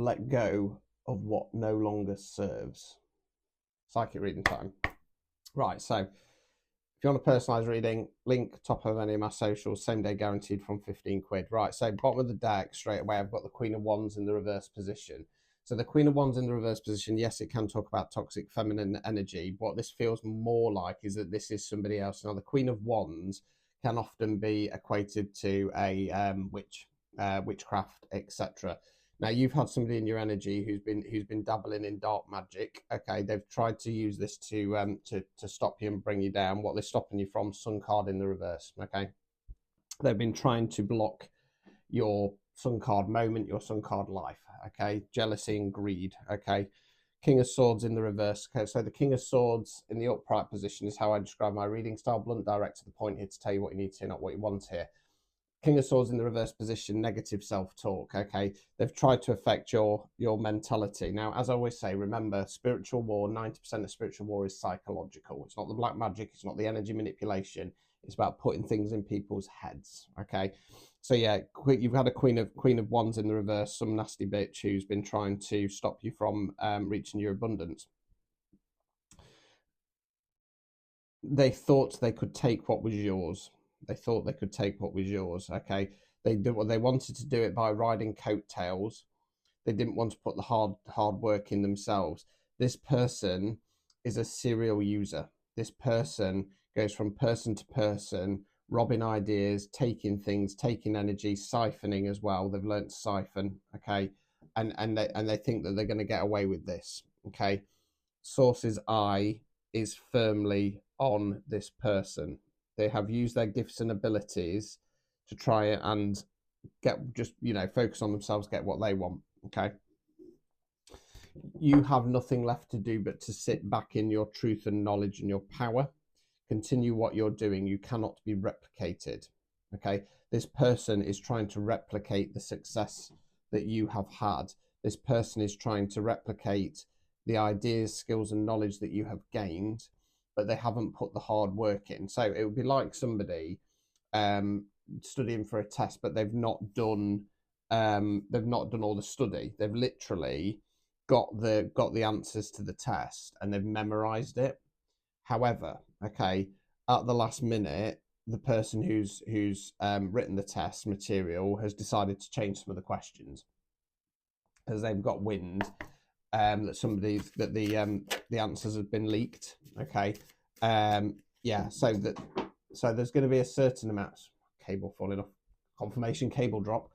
let go of what no longer serves. Psychic reading time. Right, so if you want a personalised reading, link top of any of my socials, same day guaranteed from 15 quid. Right, so bottom of the deck, straight away, I've got the Queen of Wands in the reverse position. So the Queen of Wands in the reverse position, yes, it can talk about toxic feminine energy. What this feels more like is that this is somebody else. Now, the Queen of Wands can often be equated to a witch, witchcraft, etc. Now, you've had somebody in your energy who's been dabbling in dark magic. Okay, they've tried to use this to stop you and bring you down. What they're stopping you from, Sun card in the reverse. Okay, they've been trying to block your Sun card moment, your Sun card life. Okay, jealousy and greed. Okay, King of Swords in the reverse. Okay, so the King of Swords in the upright position is how I describe my reading style. Blunt, direct, to the point, here to tell you what you need to hear, not what you want to hear. King of Swords in the reverse position, negative self-talk. Okay, they've tried to affect your mentality. Now, as I always say, remember, spiritual war, 90% of spiritual war is psychological. It's not the black magic, it's not the energy manipulation. It's about putting things in people's heads. Okay, so yeah, you've had a Queen of Wands in the reverse, some nasty bitch who's been trying to stop you from reaching your abundance. They thought they could take what was yours. They thought they could take what was yours. Okay, they wanted to do it by riding coattails. They didn't want to put the hard work in themselves. This person is a serial user. This person goes from person to person, robbing ideas, taking things, taking energy, siphoning as well. They've learned to siphon. Okay, and they think that they're going to get away with this. Okay, Source's eye is firmly on this person. They have used their gifts and abilities to try and get, just, focus on themselves, get what they want. Okay, you have nothing left to do but to sit back in your truth and knowledge and your power. Continue what you're doing. You cannot be replicated. Okay, this person is trying to replicate the success that you have had. This person is trying to replicate the ideas, skills, and knowledge that you have gained, but they haven't put the hard work in. So it would be like somebody studying for a test, but they've not done all the study. They've literally got the answers to the test and they've memorized it. However, okay, at the last minute, the person who's written the test material has decided to change some of the questions because they've got wind that the answers have been leaked. Okay, yeah, so there's going to be a certain amount, cable falling off, confirmation cable drop.